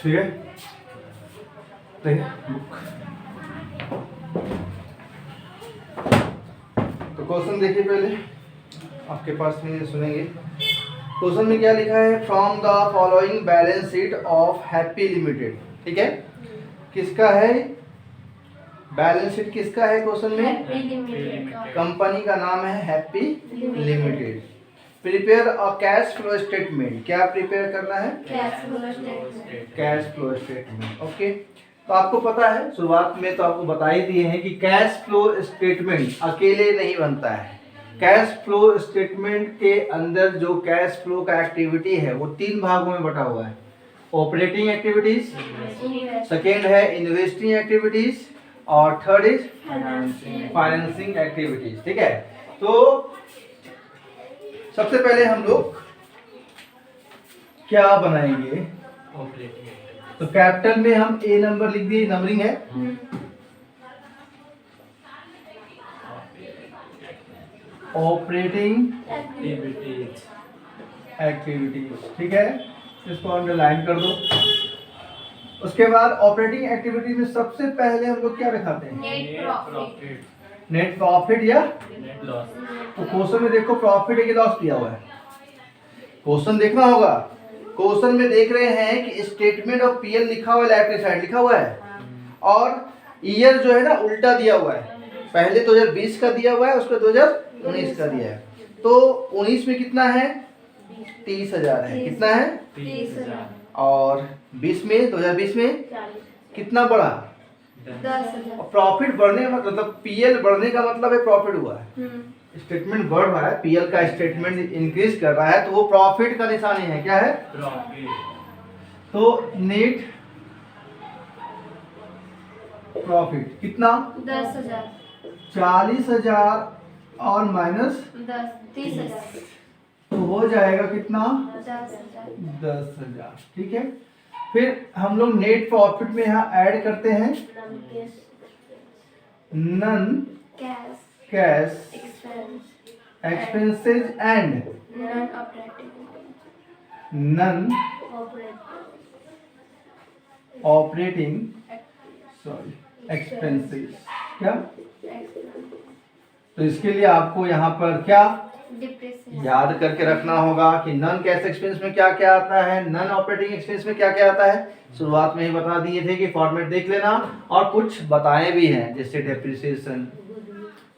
ठीक है, बुक। तो क्वेश्चन देखिए पहले, आपके पास में सुनेंगे। क्वेश्चन में क्या लिखा है, from the following balance sheet of happy limited. ठीक है, किसका है बैलेंस शीट, किसका है क्वेश्चन में, कंपनी का नाम है happy limited. Prepare a cash flow statement, क्या प्रिपेयर करना है, कैश फ्लो स्टेटमेंट। ओके, तो आपको पता है शुरुआत में तो आपको बता ही दिए हैं कि कैश फ्लो स्टेटमेंट अकेले नहीं बनता है। कैश फ्लो स्टेटमेंट के अंदर जो कैश फ्लो का एक्टिविटी है वो 3 भागों में बटा हुआ है। ऑपरेटिंग एक्टिविटीज, सेकेंड है इन्वेस्टिंग एक्टिविटीज, और थर्ड इज फाइनेंसिंग एक्टिविटीज। ठीक है, तो सबसे पहले हम लोग क्या बनाएंगे, तो कैपिटल में हम ए नंबर लिख दिए, नंबरिंग है। ऑपरेटिंग एक्टिविटीज, ठीक है, इसको अंडरलाइन कर दो। उसके बाद ऑपरेटिंग एक्टिविटी में सबसे पहले हम लोग क्या दिखाते हैं, नेट प्रॉफिट या नेट लॉस। तो क्वेश्चन में देखो प्रॉफिट है कि लॉस दिया हुआ है, क्वेश्चन देखना होगा। क्वेश्चन में देख रहे हैं कि स्टेटमेंट ऑफ पीएल लिखा हुआ है, लेफ्ट साइड लिखा हुआ है, और ईयर जो है ना उल्टा दिया हुआ है। पहले 2020 का दिया हुआ है, उसको 2019 का दिया है। तो 19 में कितना है, 30,000 है, कितना है 30,000, और 2020 में कितना बढ़ा, 10,000। प्रॉफिट बढ़ने का मतलब पीएल बढ़ने का मतलब है प्रॉफिट हुआ है। स्टेटमेंट बढ़ रहा है, पीएल का स्टेटमेंट इंक्रीज कर रहा है, तो वो प्रॉफिट का निशानी है, क्या है प्रॉफिट। तो नेट प्रॉफिट कितना, 10,000, 40,000 और माइनस 30,000, तो हो जाएगा कितना, 10,000। 10,000। ठीक है, फिर हम लोग नेट प्रॉफिट में यहाँ ऐड करते हैं non cash expenses and non operating expenses. क्या, तो इसके लिए आपको यहाँ पर क्या याद करके रखना होगा कि नन कैश एक्सपेंस में क्या क्या आता है, नन ऑपरेटिंग एक्सपेंस में क्या क्या आता है। शुरुआत में ही बता दिए थे कि फॉर्मेट देख लेना, और कुछ बताए भी हैं, जैसे डेप्रिसिएशन,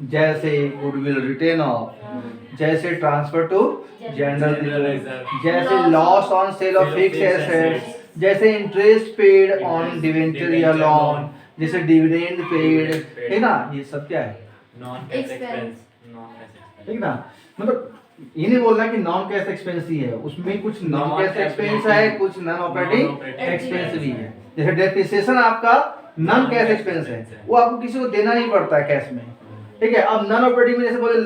जैसे गुडविल रिटेन ऑफ, जैसे ट्रांसफर टू जनरल रिजर्व, जैसे loss on sale of fix assets, जैसे इंटरेस्ट पेड ऑन डिवेंचर या लोन, जैसे डिविडेंड पेड, है ना, ये सब क्या है नॉन कैश एक्सपेंस। ठीक ना, मतलब ये नहीं बोलना कि नॉन कैश एक्सपेंस ही है, उसमें कुछ नॉन कैश एक्सपेंस है, कुछ नॉन ऑपरेटिंग एक्सपेंस भी है। जैसे डेप्रिसिएशन आपका नॉन कैश एक्सपेंस है, वो आपको किसी को देना नहीं पड़ता है कैश में। ठीक है, अब नॉन ऑपरेटिंग में जैसे बोले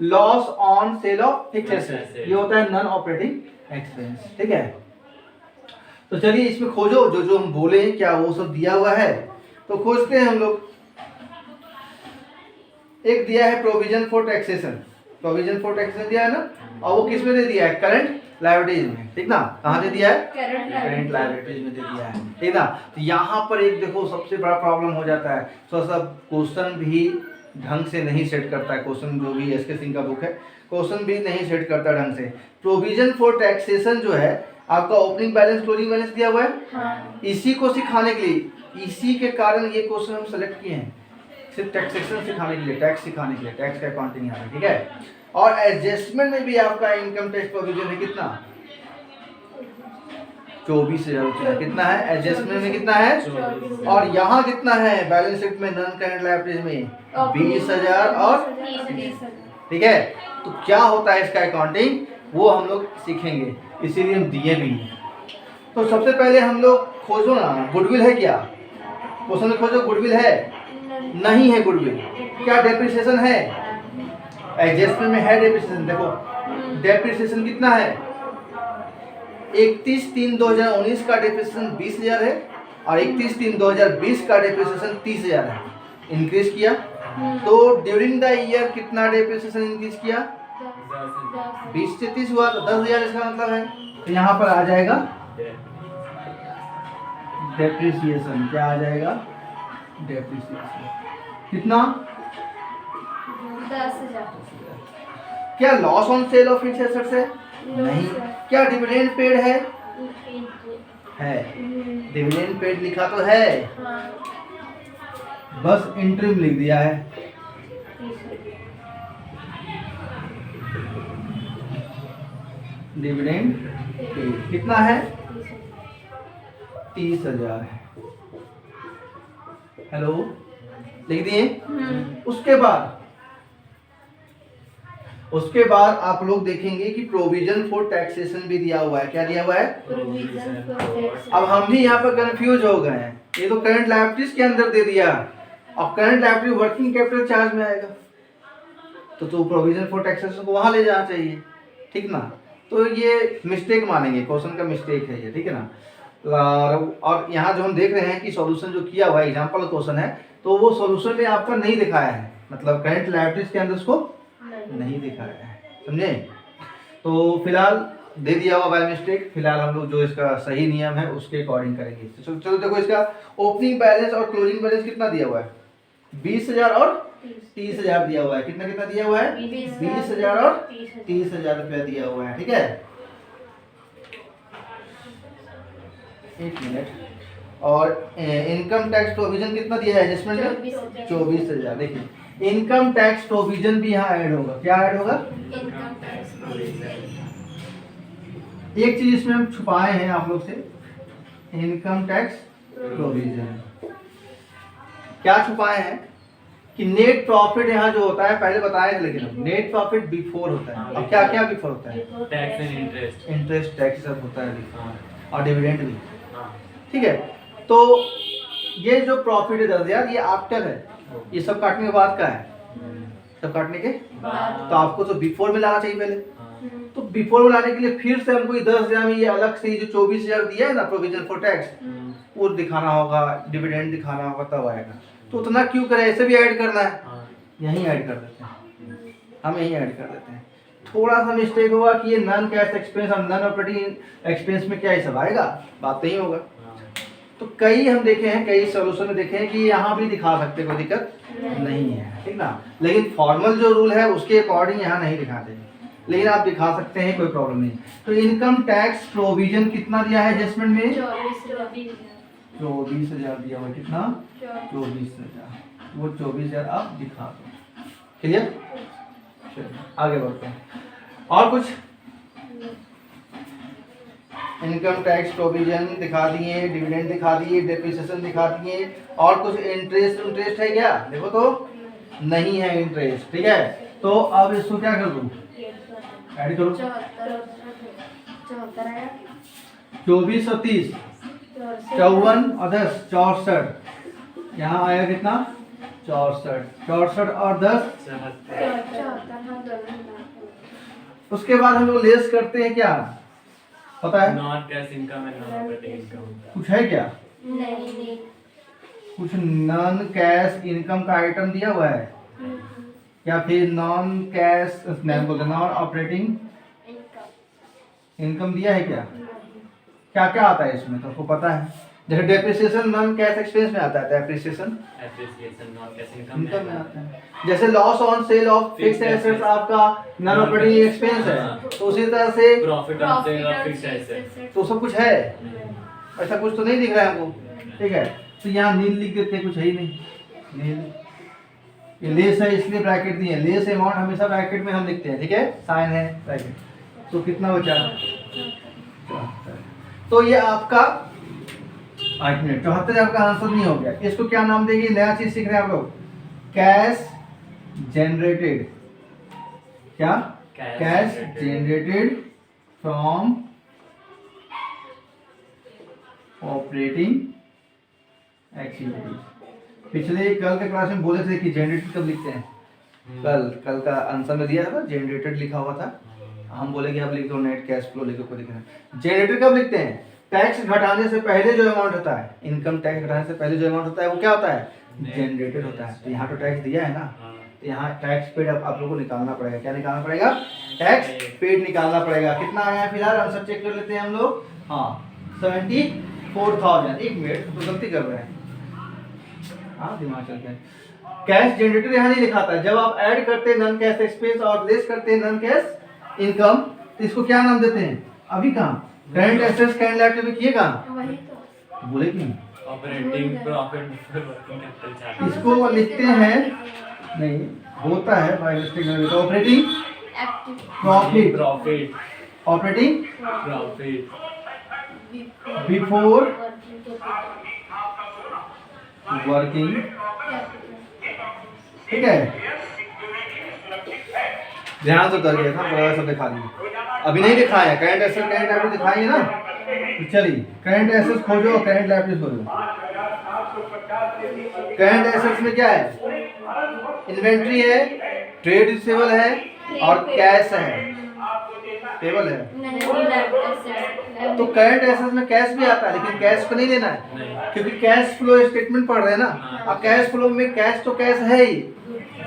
loss on sale of fixed assets, ये होता है नॉन ऑपरेटिंग एक्सपेंस। ठीक है, तो चलिए इसमें खोजो, जो जो हम बोले क्या वो सब दिया हुआ है, तो खोजते हैं हम लोग। एक दिया है provision for taxation, provision for taxation दिया है ना, और वो किस में दे दिया है, करंट लायबिलिटीज में। ठीक ना, कहाँ दे दिया है, करंट लायबिलिटीज में दे दिया है। ठीक ना, तो यहाँ पर एक देखो सबसे बड़ा प्रॉब्लम हो जाता है, तो सब क्वेश्चन भी ढंग से नहीं सेट करता है। क्वेश्चन जो भी एसके सिंह का बुक है, क्वेश्चन भी नहीं सेट करता ढंग से। प्रोविजन फॉर टैक्सेशन जो है आपका ओपनिंग बैलेंस क्लोजिंग बैलेंस दिया हुआ है, हाँ। इसी को सिखाने के लिए, इसी के कारण ये क्वेश्चन हम सेलेक्ट किए हैं, सिर्फ टैक्सेशन सिखाने के लिए, टैक्स सिखाने के लिए, टैक्स का अकाउंटिंग यहाँ पे। ठीक है, और एडजस्टमेंट में भी आपका इनकम टैक्स प्रोविजन है कितना, 24,000 रुपया। कितना है एडजस्टमेंट में, कितना है, और यहाँ कितना है बैलेंस शीट में नॉन करंट लायबिलिटीज में 20,000 और 30,000। ठीक है, तो क्या होता है इसका अकाउंटिंग वो हम लोग सीखेंगे, इसीलिए हम दिए भी हैं। तो सबसे पहले हम लोग खोजो ना, गुडविल है क्या, क्वेश्चन में खोजो गुडविल है, नहीं है गुडविल। क्या डेप्रिसिएशन है, एडजस्टमेंट में है डेप्रिसिएशन। देखो डेप्रिसिएशन कितना है, 31/3/2019 का डेप्रिसिएशन 20,000 है, और 31/3/2020 का डेप्रिसिएशन 30,000 है। इंक्रीज किया, तो ड्यूरिंग द ईयर कितना डेप्रिसिएशन इंक्रीज किया, 20 से 30 हुआ, तो 10,000 इसका मतलब है। तो यहाँ पर आ जाएगा डेप्रिसिएशन क्या आ जाएगा, डेप्रिसिएशन कितना, 10,000। क्या loss on sale of fixed assets है, नहीं। क्या डिविडेंड पेड है, डिविडेंड पेड लिखा तो है, हाँ, बस इंटरिम लिख दिया है। डिविडेंड पेड कितना है, 30,000 है। हेलो, लिख दिए। उसके बाद आप लोग देखेंगे कि प्रोविजन फॉर टैक्सेशन भी दिया हुआ है। क्या दिया हुआ है, प्रोविजन फॉर टैक्स। अब हम भी यहाँ पर कंफ्यूज हो गए हैं। ये तो करंट लायबिलिटीज के अंदर दे दिया, अब current liability working capital charge में आएगा, तो प्रोविजन फॉर टैक्सेशन को वहां ले जाना चाहिए, ठीक ना। तो ये मिस्टेक मानेंगे, क्वेश्चन का मिस्टेक है ये, ठीक है ना। और यहाँ जो हम देख रहे हैं कि सॉल्यूशन जो किया हुआ है, एग्जांपल क्वेश्चन है, तो वो सॉल्यूशन में आपका नहीं दिखाया है, मतलब करंट लायबिलिटीज के अंदर उसको नहीं दिखाया है, समझे। तो फिलहाल दे दिया हुआ बाय मिस्टेक, फिलहाल हम लोग जो इसका सही नियम है उसके अकॉर्डिंग करेंगे। तो चलो देखो, इसका ओपनिंग बैलेंस और क्लोजिंग बैलेंस कितना दिया हुआ है, 20,000 और 30,000 दिया हुआ है। कितना कितना दिया हुआ है, 20,000 और 30,000 रुपया दिया हुआ है, ठीक है। एक मिनट, और इनकम टैक्स प्रोविजन कितना दिया है एडजस्टमेंट में, 24,000। देखिए इनकम टैक्स प्रोविजन भी यहाँ ऐड होगा। क्या ऐड होगा, इनकम टैक्स प्रोविजन। एक चीज इसमें हम छुपाए हैं आप लोग से, इनकम टैक्स प्रोविजन। क्या छुपाए हैं कि नेट प्रॉफिट यहाँ जो होता है, पहले बताए थे, लेकिन नेट प्रॉफिट बिफोर होता है। अब क्या क्या बिफोर होता है, tax and interest, interest tax सब होता है हाँ, और डिविडेंड भी, हाँ, ठीक है। तो ये जो प्रॉफिट है 10,000, ये आफ्टर है, ये सब काटने के बाद का है, सब काटने के बाद। तो आपको तो बिफोर में लाना चाहिए पहले। हाँ, तो बिफोर में लाने के लिए फिर से हमको ये 10,000 में ये अलग से जो 24,000 दिया है ना प्रोविजन फॉर टैक्स, वो दिखाना होगा, डिविडेंड दिखाना होगा, तब आएगा। तो उतना क्यों करें, ऐसे भी ऐड करना है, हाँ, यहीं ऐड कर देते हैं, हम यहीं ऐड कर देते हैं। थोड़ा सा मिस्टेक होगा कि ये नॉन कैश एक्सपेंस और नॉन ऑपरेटिंग एक्सपेंस में क्या ये सब आएगा, बात नहीं होगा। हाँ, तो कई हम देखे हैं, कई सोल्यूशन में देखे हैं कि यहाँ भी दिखा सकते, कोई दिक्कत नहीं है, ठीक ना। लेकिन फॉर्मल जो रूल है उसके अकॉर्डिंग यहाँ नहीं दिखाते हैं, लेकिन आप दिखा सकते हैं, कोई प्रॉब्लम नहीं। तो इनकम टैक्स प्रोविजन कितना दिया है एडजस्टमेंट में, 24,000 दिया हुआ है। कितना, 24,000, वो 24,000 आप दिखा दो, क्लियर। चलिए आगे बढ़ते हैं। और कुछ, इनकम टैक्स प्रोविजन दिखा दिए, डिविडेंड दिखा दिए, डेप्रिसिएशन दिखा दिए, और कुछ इंटरेस्ट है क्या, देखो तो नहीं है इंटरेस्ट, ठीक है। तो अब इसको क्या कर दूं, ऐड करो, 74 आया, 24 और 30, 54 और 10, 64। यहाँ आया कितना, 64 और 10। 74। उसके बाद हम लोग लेस करते हैं, क्या पता है, non cash income and non operating income. कुछ है क्या, नहीं, कुछ नॉन कैश इनकम का आइटम दिया हुआ है, या फिर non cash non operating income दिया है क्या, क्या क्या आता है इसमें, तो आपको पता है। जैसे डेप्रिसिएशन नॉन कैश एक्सपेंस में आता है, depreciation appreciation non cash income income में आता है। जैसे loss on sale of fixed assets आपका नॉन ऑपरेटिंग एक्सपेंस है, तो उसी तरह से profit on sale of fixed asset. तो सब कुछ है, ऐसा कुछ तो नहीं दिख रहा है हमको, ठीक है। तो यहाँ नील लिख देते हैं, कुछ है ही नहीं नील, ये लेस है इसलिए ब्रैकेट दिए, लेस अमाउंट हमेशा ब्रैकेट में हम लिखते हैं, ठीक है, साइन है ब्रैकेट। तो कितना बचा, 74। तो ये आपका 8 मिनट 74 आपका आंसर नहीं हो गया। इसको क्या नाम देंगे, नया चीज सीख रहे हैं आप लोग, कैश जनरेटेड, क्या, cash generated from operating activities. पिछले कल के क्लास में बोले थे कि जनरेटेड कब लिखते हैं, कल का आंसर में दिया था, जनरेटेड लिखा हुआ था, हम बोले कि अब लिख दो नेट कैश फ्लो लिखो, कोई दिक्कत नहीं। जनरेटेड कब लिखते हैं, टैक्स घटाने से पहले जो अमाउंट होता है, इनकम टैक्स घटाने से पहले जो अमाउंट होता है वो क्या होता है, जनरेटेड होता है। तो यहाँ तो टैक्स दिया है ना, तो यहाँ टैक्स पेड आप लोगों को निकालना पड़ेगा, क्या निकालना पड़ेगा, टैक्स पेड निकालना पड़ेगा। कितना आया है फिलहाल, आंसर चेक कर लेते हैं हम लोग। हाँ 75 4000। एक मिनट, तो गलती कर रहे हैं, हाँ दिमाग चलते हैं। कैश जनरेटेड यहाँ नहीं लिखा था। जब आप ऐड करते हैं नॉन कैश एक्सपेंस और लेस करते हैं नॉन कैश इनकम, तो इसको क्या नाम देते हैं? अभी कहाँ करंट एसेट्स करंट लायबिलिटी में किए कहाँ? वही तो बोले कि नहीं? Operating profit before working capital charge. इसको लिखते हैं, नहीं होता है by mistake, operating active profit, profit operating profit before working working, capital. ठीक है। ध्यान से कर गया था, पूरा सब दिखा दिया। अभी नहीं दिखाया करंट एसेट करंट लायबिलिटी दिखाएंगे ना, तो चलिए करंट एसेट्स खोजो और करंट लायबिलिटी खोजो। करंट एसेट्स में क्या है? इन्वेंट्री है, ट्रेड रिसीवेबल है और कैश है, टेबल है। नहीं तो करंट एसेट्स में कैश भी आता है, लेकिन कैश को नहीं लेना है, नहीं। क्योंकि कैश फ्लो स्टेटमेंट पढ़ रहे हैं ना। अब कैश फ्लो में कैश तो कैश है ही,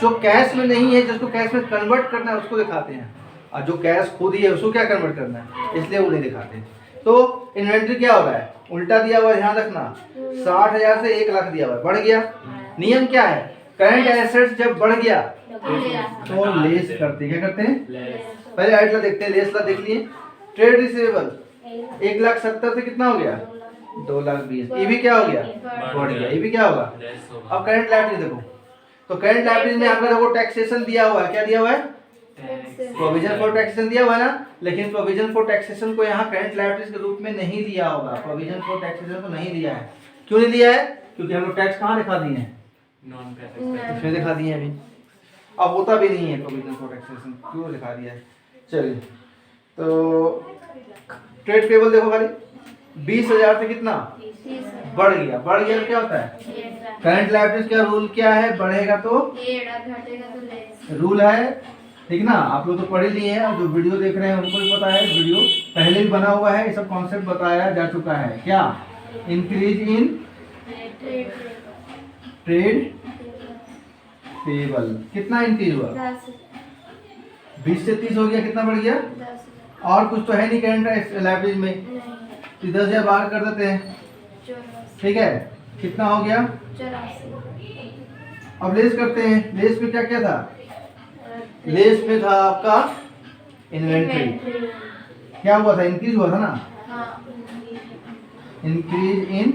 जो कैश में नहीं है जिसको कैश में कन्वर्ट करना है उसको दिखाते हैं, और जो कैश खुद ही है उसको क्या कन्वर्ट करना है, इसलिए वो नहीं दिखाते। तो इन्वेंट्री क्या हो रहा है? उल्टा दिया हुआ है, ध्यान रखना। 60,000 से 1 लाख दिया हुआ है, बढ़ गया। नियम क्या है? करंट एसेट्स जब बढ़ गया तो लेस करते हैं। क्या करते हैं? लेस पहले ऐड ला देखते हैं, लेस ला देख लिए। ट्रेड रिसीवेबल 1,70,000 से कितना हो गया? 2,20,000। ये भी क्या हो गया? बढ़ गया। ये भी क्या होगा? लेस होगा। अब करंट लायबिलिटी देखो, तो करंट लायबिलिटी में आपका देखो टैक्सेशन दिया हुआ है। क्या दिया हुआ है? प्रोविजन फॉर टैक्सेशन दिया हुआ है ना, लेकिन प्रोविजन फॉर टैक्सेशन को यहाँ करंट लायबिलिटीज के रूप में नहीं लिया होगा। प्रोविजन फॉर टैक्सेशन को नहीं लिया है। क्यों नहीं लिया है? क्योंकि हम लोग टैक्स कहाँ दिखा दिए हैं? नॉन कैश इसमें दिखा दिए हैं अभी। अब होता भी नहीं है प्रोविजन फॉर टैक्सेशन, क्यों दिखा दिया है? चलिए, तो ट्रेड पेबल देखो खाली 20,000 से कितना बढ़ गया? बढ़ गया तो क्या होता है? करंट लायबिलिटीज का रूल क्या है? बढ़ेगा तो घटेगा तो लेस। रूल है, ठीक ना। आप लोग तो पढ़ ही लिए हैं, और जो वीडियो देख रहे हैं उनको भी पता है, वीडियो पहले भी बना हुआ है, ये सब कॉन्सेप्ट बताया जा चुका है। क्या? Increase in trade payable. कितना इंक्रीज हुआ? 20 से 30 हो गया, कितना बढ़ गया? 10 और कुछ तो है नहीं करंट लायबिलिटीज में, नहीं तो 10,000 बाहर कर देते हैं, 84 ठीक है। कितना हो गया? 84 अब लेस करते हैं। लेस में क्या क्या था? लेस में था आपका इन्वेंट्री। क्या हुआ था? इंक्रीज हुआ था ना, हाँ इंक्रीज इन।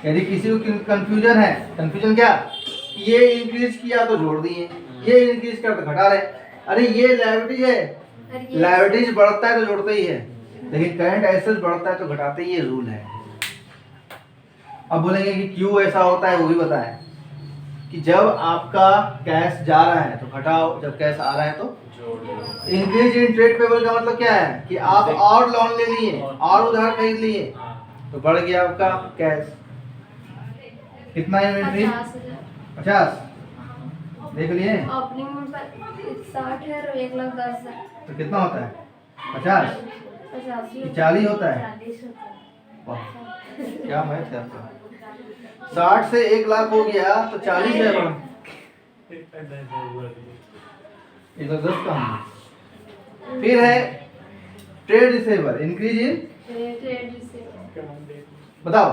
यदि किसी को कंफ्यूजन है, कंफ्यूजन क्या? ये इंक्रीज किया तो जोड़ दिए, ये इंक्रीज कर तो घटा रहे। अरे ये लायबिलिटी है, लायबिलिटीज बढ़ता है तो जोड़ते ही है, लेकिन करंट एसेट्स बढ़ता है तो घटाते ही, ये रूल है। अब बोलेंगे कि क्यों ऐसा होता है, वो भी बताएं कि जब आपका कैश जा रहा है तो घटाओ, जब कैश आ रहा है तो जोड़ दो। इंक्रीज इन ट्रेड पेबल का मतलब क्या है? कि आप और लोन ले लिए और उधार खरीद लिए, हाँ। तो बढ़ गया आपका कैश। कितना इन्वेंट्री? 50। देख लिए, ओपनिंग में 60 है और 1,10,000 है। तो कितना होता है? 50 85 40 होता है। 40 होता है। वाह, क्या मैथ है आपका। 60 से 1 लाख हो गया तो 40 है बड़ा। 110 का हम। फिर है trade receivable, increase in. Trade receivable बताओ,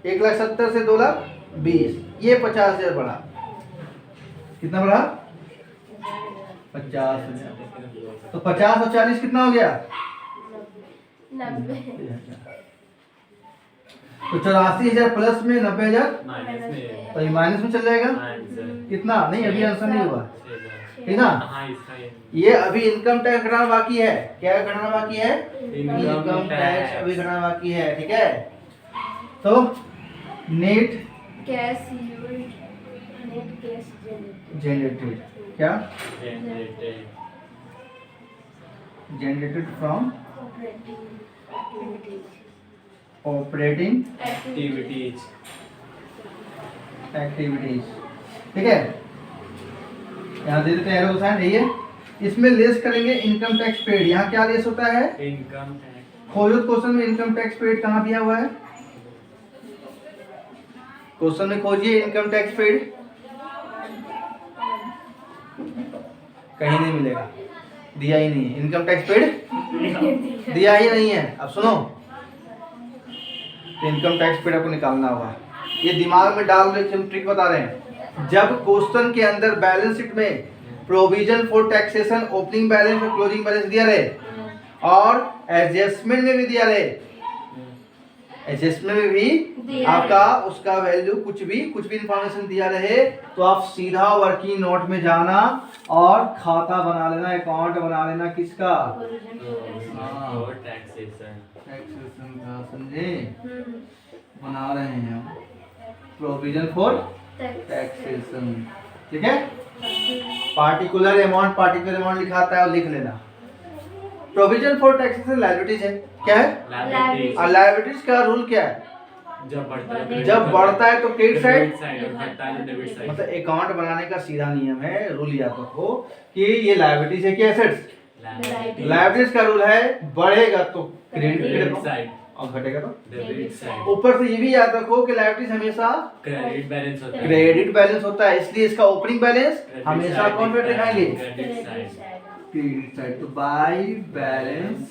1,70,000 से 2,20,000, ये 50,000 बढ़ा। कितना बढ़ा? 50,000। तो 50 और 40 कितना हो गया? 90 तो 84,000 प्लस में 90,000, माइनस में तो ये माइनस में चल जाएगा। माइनस कितना? नहीं, अभी आंसर नहीं हुआ, 6,000। ठीक ना। हाँ, इसका ये अभी इनकम टैक्स घटाना बाकी है। क्या घटाना बाकी है? इनकम टैक्स टैक्स अभी घटाना बाकी है, ठीक है। तो net cash used, net cash generated, क्या generated generated from operating operating activities. Activities, ठीक है। यहाँ दे देते हैं एरो साइन, यही है। इसमें लेस करेंगे इनकम टैक्स पेड। यहाँ क्या लेस होता है? Income tax. खोजो क्वेश्चन में इनकम टैक्स पेड कहाँ दिया हुआ है? क्वेश्चन में खोजिए इनकम टैक्स पेड, कहीं नहीं मिलेगा, दिया ही नहीं है। इनकम टैक्स पेड दिया ही नहीं है। अब सुनो, इनकम टैक्स पेड आपको निकालना होगा। ये दिमाग में डाल रहे हम ट्रिक बता रहे हैं। जब क्वेश्चन के अंदर बैलेंस शीट में provision for taxation opening balance और क्लोजिंग बैलेंस दिया रहे और एडजस्टमेंट में भी दिया रहे, एडजस्टमेंट में भी आपका उसका वैल्यू कुछ भी इंफॉर्मेशन दिया रहे, तो आप सीधा वर्किंग नोट में जाना और खाता बना लेना, अकाउंट बना लेना किसका, और टैक्सेशन टैक्सेशन का। समझे? बना रहे हैं हम प्रोविजन फॉर टैक्सेशन। ठीक है, पार्टिकुलर अमाउंट लिखा आता है और लिख लेना। प्रोविजन फॉर टैक्सेशन लायबिलिटीज है, क्या है? लायबिलिटीज। और लायबिलिटीज का रूल क्या है? जब बढ़ता है तो क्रेडिट साइड, घटता है तो डेबिट साइड। मतलब अकाउंट बनाने का सीधा नियम है, रूल याद रखो कि ये लायबिलिटीज है कि एसेट्स। लायबिलिटीज का रूल है बढ़ेगा तो क्रेडिट साइड और घटेगा तो डेबिट साइड। ऊपर से ये भी याद रखो कि लायबिलिटीज हमेशा क्रेडिट बैलेंस होता है, क्रेडिट बैलेंस होता है, इसलिए इसका ओपनिंग बैलेंस हमेशा कौन पे दिखाएंगे? Credit side. Credit side. तो बाय बैलेंस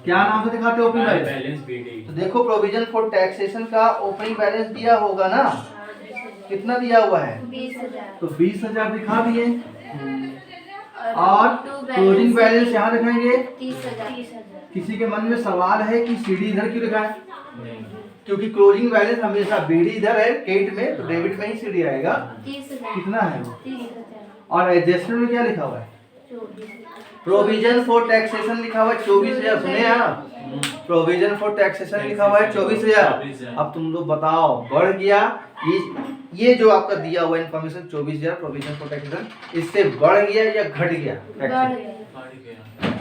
क्या नाम से दिखाते हो ओपनिंग बैलेंस? Balance BD. तो देखो प्रोविजन फॉर टैक्सेशन का ओपनिंग बैलेंस दिया होगा ना, कितना दिया हुआ है? 20,000। तो 20,000 दिखा दिए और क्लोजिंग बैलेंस यहाँ दिखाएंगे। 30,000। किसी के मन में सवाल है कि सीडी इधर क्यों लिखा है? नहीं, क्योंकि क्लोजिंग बैलेंस हमेशा बीडी इधर है क्रेडिट में, तो डेबिट में ही सीडी आएगा। 30,000। कितना है वो? 30,000। और एडजस्टमेंट में क्या लिखा हुआ है? 24,000। प्रोविजन फॉर टैक्सेशन लिखा हुआ है 24,000। सुने आप, प्रोविजन फॉर टैक्सेशन लिखा हुआ है 24,000। अब तुम लोग बताओ बढ़ गया ये जो आपका दिया हुआ इन्फॉर्मेशन 24,000 प्रोविजन फॉर टैक्सेशन, इससे बढ़ गया या घट गया? बढ़ गया।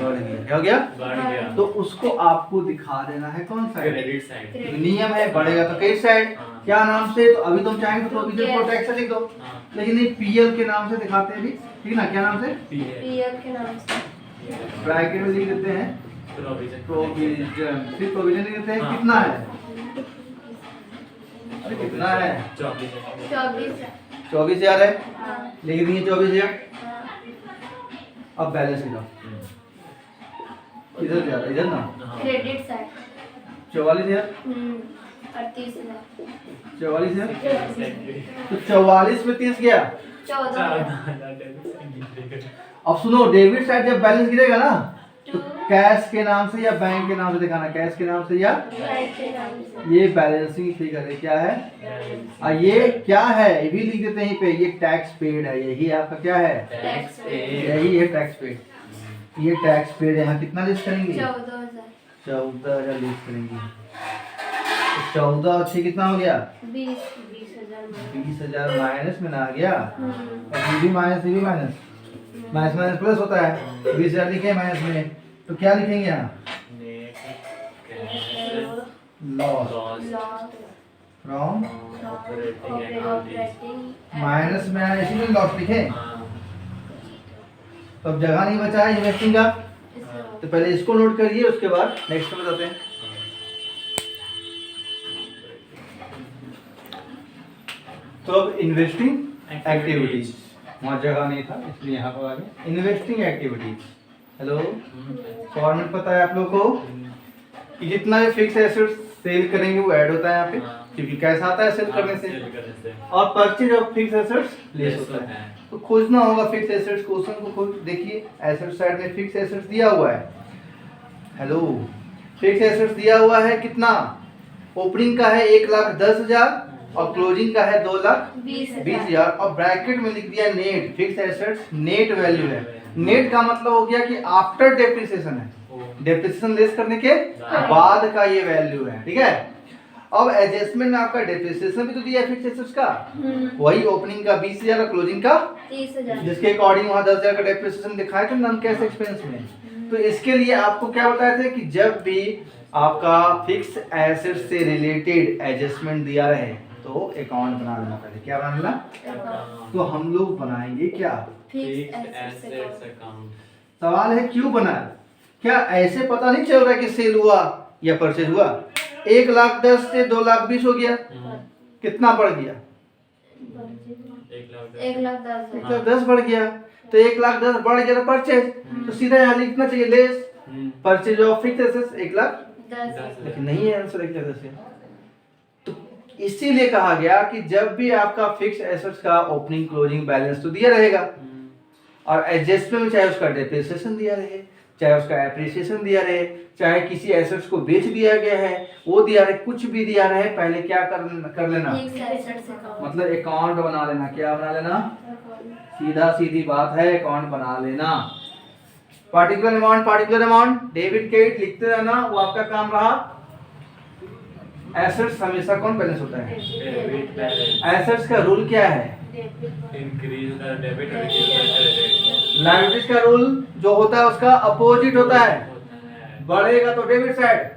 बढ़ गया। क्या हो गया? बढ़ गया तो उसको आपको दिखा देना है कौन सा? Credit side. नियम है बढ़ेगा तो क्रेडिट साइड। हाँ। क्या नाम से? तो अभी तुम चाहेंगे तो प्रोविजन फॉर टैक्सेशन लिख दो, हाँ, लेकिन ये पीएल के नाम से दिखाते हैं भी, ठीक ना? क्या नाम से? पीएल के नाम से। ब्रैकेट में लिख देते हैं प्रोविजन, फिर प्रोविजन लिख देते हैं। हाँ। कितना है? अरे कितना है? 24,000। 24,000 है, हाँ। लिख दिए 24,000। हाँ। अब बैलेंस लिखो, इधर जा रहा है, इधर ना। Credit side. 44,000, 38,000। 44,000 तो 44 में 30 गया। 14,000। अब सुनो, डेबिट साइड जब बैलेंस गिरेगा ना तो कैश के नाम से या बैंक के नाम से दिखाना, कैश के नाम से या बैंक के नाम से। ये बैलेंसिंग फिगर है। क्या है? और ये क्या है? ये भी लिख देते हैं यहीं पे, ये टैक्स पेड है। यही आपका क्या है? Tax paid. यही है टैक्स पेड। ये टैक्स पेड यहाँ कितना लिस्ट करेंगे? 14,000। 14,000 लिस्ट करेंगे। तो 14 और 6 कितना हो गया? 20,000। 20,000 माइनस में ना आ गया। हम्म। और ये भी माइनस, ये भी माइनस, माइनस माइनस प्लस होता है। 20,000 लिखे माइनस में, तो क्या लिखेंगे यहाँ? लॉस फ्रॉम माइनस में आया, इसीलिए लॉस लिखे। तो अब जगह नहीं बचा है इन्वेस्टिंग का, तो पहले इसको नोट करिए, उसके बाद नेक्स्ट में बताते हैं। तो अब इन्वेस्टिंग एक्टिविटीज, वहाँ जगह नहीं था इसलिए यहाँ पर आ गए। इन्वेस्टिंग एक्टिविटीज, हेलो, फॉर्मेट पता है आप लोग को कि जितना भी फिक्स एसेट्स सेल करेंगे वो ऐड होता है यहाँ पे, क्योंकि कैसा आता है सेल करने से, और purchase of fix assets less होता है। तो खोजना होगा फिक्स एसेट्स। क्वेश्चन को खोज देखिए, एसेट साइड में फिक्स एसेट्स दिया हुआ है। हेलो, फिक्स एसेट्स दिया हुआ है कितना? ओपनिंग का है 1,10,000 और क्लोजिंग का है 2,20,000 और ब्रैकेट में लिख दिया net. Fix assets net value है। नेट का मतलब हो गया कि आफ्टर डेप्रिसिएशन है, डेप्रिसिएशन लेस करने के बाद का ये वैल्यू है, ठीक है। अब एडजस्टमेंट में आपका डेप्रिसिएशन भी तो दिया है फिक्स एसेट्स का, वही ओपनिंग का 20,000 और क्लोजिंग का 30,000। जिसके अकॉर्डिंग वहाँ 10,000 का डेप्रिसिएशन दिखाया था नॉन कैश एक्सपेंस में। तो इसके लिए आपको क्या बताया था कि जब भी आपका फिक्स एसेट से रिलेटेड एडजस्टमेंट दिया रहे तो अकाउंट बना लेना। पहले क्या बना लेना? तो हम लोग बनाएंगे क्या? Fix assets account. सवाल है क्यों बनाया? क्या ऐसे पता नहीं चल रहा कि सेल हुआ या परचेज हुआ? 1,10,000 से 2,20,000 हो गया, कितना बढ़ गया? 1,10,000। 1,10,000 बढ़ गया। तो 1,10,000 बढ़ गया तो परचेज, तो सीधा यहाँ लिखना चाहिए less purchase of fix assets 1,10,000, 10,000। लेकिन नहीं है आंसर 1,10,000। इसीलिए कहा गया कि जब भी आपका फिक्स एसेट्स का ओपनिंग क्लोजिंग बैलेंस तो दिया रहेगा, और एडजस्टमेंट में चाहे उसका डेप्रिसिएशन दिया रहे, चाहे उसका एप्रिसिएशन दिया रहे, चाहे किसी एसेट्स को बेच दिया गया है वो दिया रहे, कुछ भी दिया रहे, पहले क्या कर लेना, मतलब अकाउंट बना लेना। क्या बना लेना? सीधा सीधी बात है, अकाउंट बना लेना। पार्टिकुलर अमाउंट डेबिट क्रेडिट लिखते रहना, वो आपका काम रहा। एसेट्स हमेशा कौन बैलेंस होता है? Debit balance. एसेट्स का रूल क्या है? इंक्रीज द डेबिट और रिड्यूस द क्रेडिट। लायबिलिटीज का रूल जो होता है उसका अपोजिट होता है, बढ़ेगा तो डेबिट साइड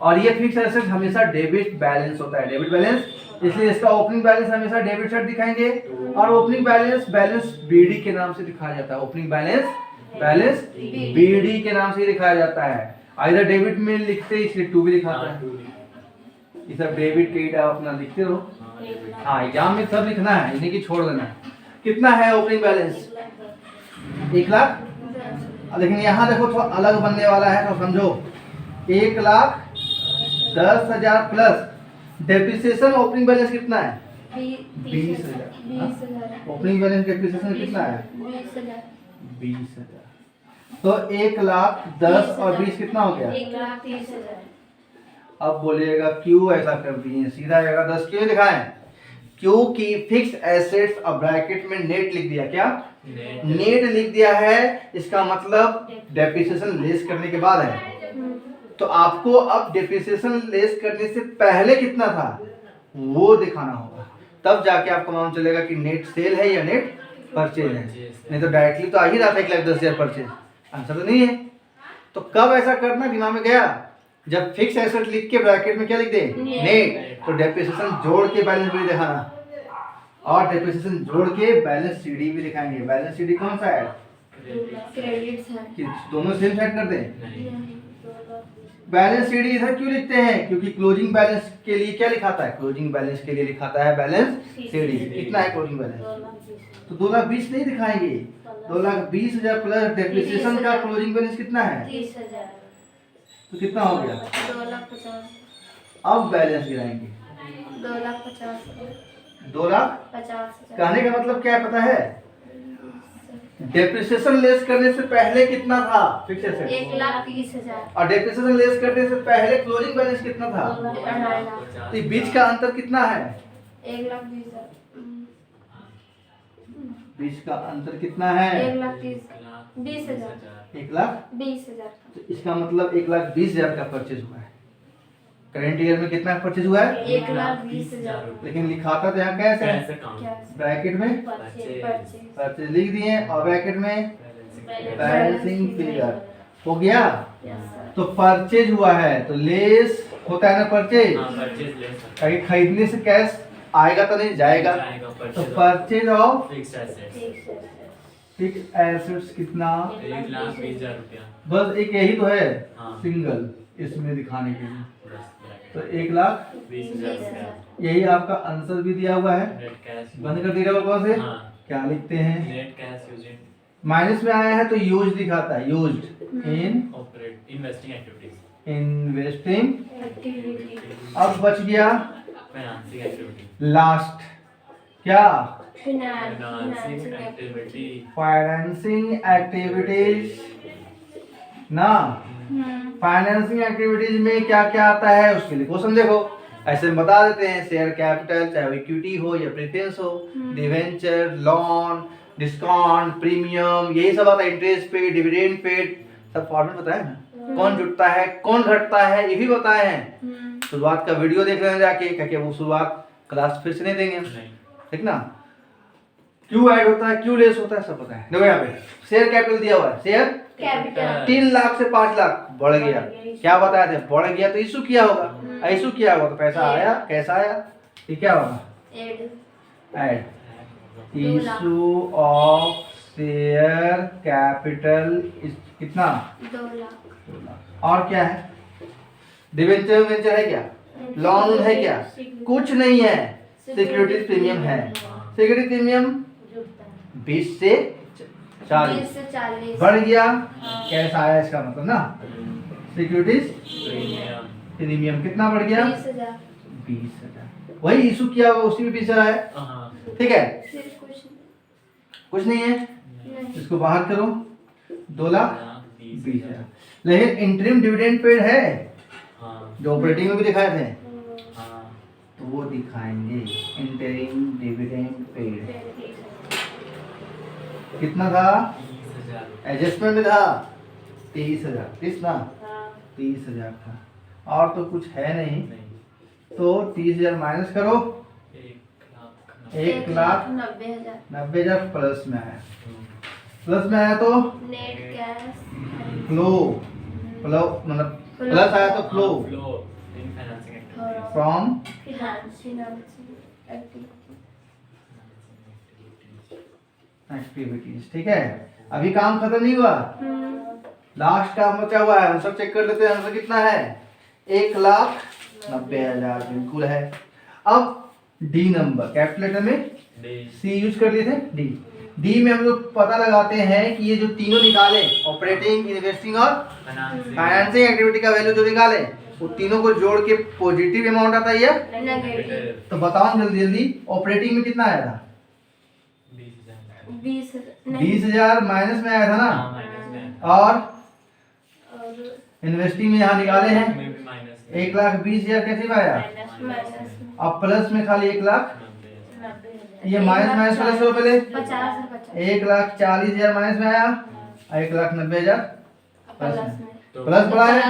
और ये फिक्स एसेट हमेशा डेबिट बैलेंस होता है, डेबिट बैलेंस। इसलिए इसका ओपनिंग बैलेंस हमेशा डेबिट साइड दिखाएंगे, और ओपनिंग बैलेंस बीडी के नाम से दिखाया जाता है। ओपनिंग बैलेंस बीडी के नाम से दिखाया जाता है। आइधर डेबिट में लिखते इसलिए टू भी दिखाता है। ये सब डेबिट क्रेडिट आप अपना लिखते रहो। हाँ, एग्जाम में सब लिखना है, इन्हीं की छोड़ देना है। कितना है ओपनिंग बैलेंस? 1 लाख। लेकिन यहाँ देखो थोड़ा अलग बनने वाला है, तो समझो 1,10,000 प्लस डेप्रिसिएशन। ओपनिंग बैलेंस कितना है? 20,000। ओपनिंग बैलेंस डेप्रिसिएशन कितना है? 20,000। तो 1,10,000 और 20 कितना हो गया? 1,30,000। अब बोलिएगा क्यों ऐसा कर दिए? सीधा आएगा 10 क्यों दिखाएं? क्योंकि फिक्स एसेट्स अब ब्रैकेट में नेट लिख दिया। क्या नेट लिख दिया है? इसका मतलब डेप्रिसिएशन लेस करने के बाद है। तो आपको अब डेप्रिसिएशन लेस करने से पहले कितना था वो दिखाना होगा, तब जाके आपको मालूम चलेगा कि नेट सेल है या नेट परचेज है। नहीं तो डायरेक्टली तो आ ही रहा था 1,10,000 परचेज, आंसर तो नहीं है। तो कब ऐसा करना दिमाग में गया? जब फिक्स एसेट लिख के ब्रैकेट में क्या लिख दे? नेट। तो डेप्रिसिएशन जोड़ के बैलेंस भी दिखाना, और डेप्रिसिएशन जोड़ के बैलेंस सीडी भी दिखाएंगे। बैलेंस सीडी कौन सा है? क्रेडिट है। कि दोनों सेम साइड कर दें? बैलेंस सीडी इधर क्यों लिखते हैं? क्योंकि क्लोजिंग बैलेंस के लिए क्या लिखाता है? क्लोजिंग बैलेंस के लिए लिखाता है बैलेंस सीडी। कितना है क्लोजिंग बैलेंस? तो 2,20,000 नहीं दिखाएंगे, 2,20,000 प्लस डेप्रिसिएशन का क्लोजिंग बैलेंस कितना है? 30,000। तो कितना हो गया? 2,50,000। अब बैलेंस गिराएंगे 2,50,000। 2,50,000। कहने का मतलब क्या है पता है? डेप्रिसिएशन लेस करने से पहले कितना था फिक्स एसेट? 1,30,000। और डेप्रिसिएशन लेस करने से पहले क्लोजिंग बैलेंस कितना था? 2,50,000। तो बीच का अंतर कितना है? 1,20,000। बीच का अंतर कितना है? 1,20,000। 1,20,000। तो इसका मतलब 1,20,000 का परचेज हुआ है। करंट ईयर में कितना परचेज हुआ है? 1,20,000। लेकिन लिखाता तो यहाँ कैसे है? ब्रैकेट में परचेज लिख दिए और ब्रैकेट में बैलेंसिंग फिगर हो गया। तो परचेज हुआ है तो लेस होता है ना परचेज, ताकि खरीदने से कैश आएगा तो नहीं जाएगा। तो परचेज ऑफ फिक्स एसेट्स कितना? 1,20,000 रुपया। बस एक यही तो है हाँ। सिंगल इसमें दिखाने के लिए। तो 1,20,000 रुपया। यही आपका आंसर भी दिया हुआ है। नेट कैश बंद कर दीजिएगा कौन से? हाँ। क्या लिखते हैं? नेट कैश यूज्ड माइनस में आया है तो यूज दिखाता है, used in operate investing activities, investing. Activity. अब बच गया फाइनेंसिंग एक्टिविटी, लास्ट क्या? Financing activity. फाइनेंसिंग एक्टिविटीज ना। फाइनेंसिंग एक्टिविटीज में क्या क्या आता है उसके लिए क्वेश्चन देखो, ऐसे में बता देते हैं। शेयर कैपिटल, चाहे इक्विटी हो या प्रेफरेंस हो, डिवेंचर, लोन, डिस्काउंट, प्रीमियम, यही सब आता है। इंटरेस्ट पेड, डिविडेंड पेड, सब फॉर्मेट बताया ना। कौन जुटता है कौन घटता है ये भी बताए हैं। शुरुआत का वीडियो देख लेना जाके, क्या वो शुरुआत क्लास फिर से नहीं देंगे हम, ठीक ना। क्यों ऐड होता है, क्यों लेस होता है, सब पता है। देखो यहाँ पे शेयर कैपिटल दिया हुआ है। शेयर कैपिटल 3 लाख से 5 लाख बढ़ गया। क्या बताया था? बढ़ गया तो इशू किया होगा, इशू किया होगा तो पैसा आया। कैसा आया? ये क्या होगा? Add issue of share capital कितना? 2 लाख। और क्या है? डिवेंचर वेंचर है क्या? लोन है क्या? कुछ नहीं है। सिक्योरिटी प्रीमियम है। सिक्योरिटी प्रीमियम 20 से 40 बढ़ गया। कैसा आया इसका मतलब ना? सिक्योरिटीज प्रीमियम प्रीमियम कितना बढ़ गया? 20,000 वही इशू किया हुआ उसी में 20,000 है, हाँ ठीक है, सिर्फ कुछ नहीं है, नहीं। इसको बाहर करो 2,20,000। लेकिन इंटरिम डिविडेंड पेड है हाँ जो ऑपरेटिंग में भी दिखाए थे, हाँ तो वो दिखाएंगे इंटरिम डिविडेंड पेड कितना था, 30,000 एडजस्टमेंट में था 23,000, 30 ना 30,000 था, और तो कुछ है नहीं, नहीं, तो 30,000 माइनस करो, 1,90,000 1,90,000 प्लस में आया, हम्म, प्लस में आया तो नेट कैश फ्लो, फ्लो मतलब प्लस आया तो flow flow in financing activities from financial activities, ठीक है। अभी काम खत्म नहीं हुआ, लास्ट काम बचा हुआ है, हम सब चेक कर लेते हैं आंसर कितना है, 1,90,000 बिल्कुल है। अब डी नंबर कैलकुलेटर में सी यूज कर लिए थे, डी में हम लोग पता लगाते हैं कि ये जो तीनों निकाले ऑपरेटिंग, इन्वेस्टिंग और फाइनेंसिंग एक्टिविटी का वैल्यू जो निकाले वो तीनों को जोड़ के पॉजिटिव अमाउंट आता है या नेगेटिव। तो बताओ जल्दी जल्दी, ऑपरेटिंग में कितना आया था, 20,000 माइनस में आया था ना, और इन्वेस्टिंग में यहाँ निकाले हैं 1,20,000 कैसे में आया, अब प्लस में खाली 1,00,000, ये माइनस प्लस हो पहले 1,40,000 माइनस में आया, 1,90,000 प्लस में, प्लस बड़ा है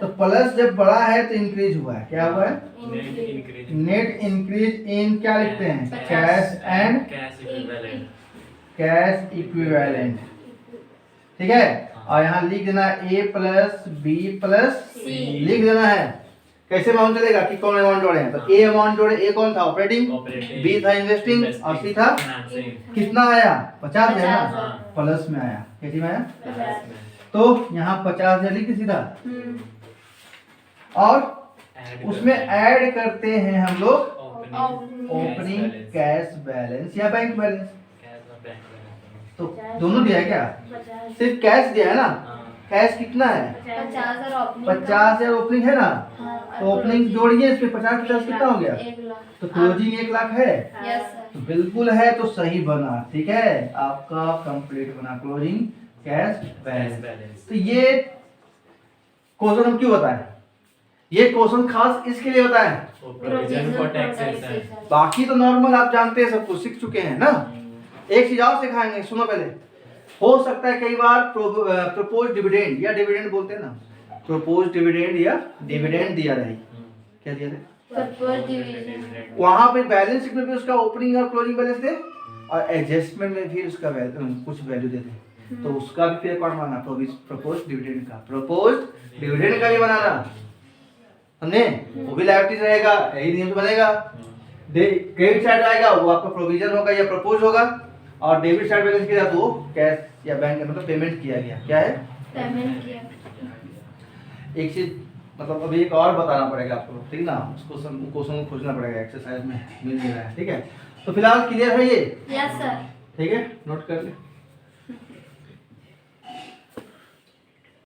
तो प्लस जब बड़ा है तो इंक्रीज हुआ है, क्या हुआ है, नेट इंक्रीज इन क्या लिखते हैं, कैश एंड कैश इक्विवेलेंट, ठीक है। और यहाँ लिख देना ए प्लस बी प्लस सी लिख देना है, कैसे अमाउंट चलेगा कि कौन अमाउंट जोड़े हैं, तो ए अमाउंट जोड़े, ए कौन था ऑपरेटिंग, बी था इन्वेस्टिंग और सी था कितना आया 50,000 ना, प्लस में आया, कैसे में आया, तो यहाँ 50,000 लिख सीधा, और उसमें ऐड करते हैं हम लोग ओपनिंग कैश बैलेंस या बैंक बैलेंस, तो दोनों दिया है क्या, सिर्फ कैश दिया है ना, कैश कितना है 50,000 ओपनिंग है ना, तो ओपनिंग जोड़िए इस पे 50 कितना हो गया, तो क्लोजिंग 1,00,000 है, तो बिल्कुल है, तो सही बना, ठीक है, आपका कंप्लीट बना क्लोजिंग कैश बैलेंस। तो ये क्वेश्चन हम क्यों बताएं, ये क्वेश्चन खास इसके लिए बताएं, बाकी तो नॉर्मल आप जानते हैं, सब कुछ सीख चुके हैं ना। एक चीज और सिखाएंगे, सुनो पहले, हो सकता है कई बार प्रपोज डिविडेंड या डिविडेंड बोलते हैं ना, प्रपोज डिविडेंड या डिविडेंड दिया रहे, क्या दिया रहे, वहां पे बैलेंस शीट में भी उसका ओपनिंग और क्लोजिंग बैलेंस दे, और एडजस्टमेंट में भी उसका कुछ वैल्यू देते, तो उसका भी फिर कौन बनाना, प्रपोज डिविडेंड का, प्रपोज डिविडेंड का भी बनाना, हमने वो भी लायबिलिटी रहेगा, यही नियम बनेगा, क्रेडिट साइड आएगा वो आपका प्रोविजन होगा या प्रपोज होगा, और डेबिट साइड बैलेंस किया तो कैश या बैंक मतलब पेमेंट किया गया, क्या है पेमेंट किया। एक चीज मतलब अभी एक और बताना पड़ेगा आपको, ठीक ना, उसको क्वेश्चन को खोजना पड़ेगा, एक्सरसाइज में मिल नहीं रहा है, ठीक है। तो फिलहाल क्लियर है ये, यस सर, ठीक है, नोट कर ले।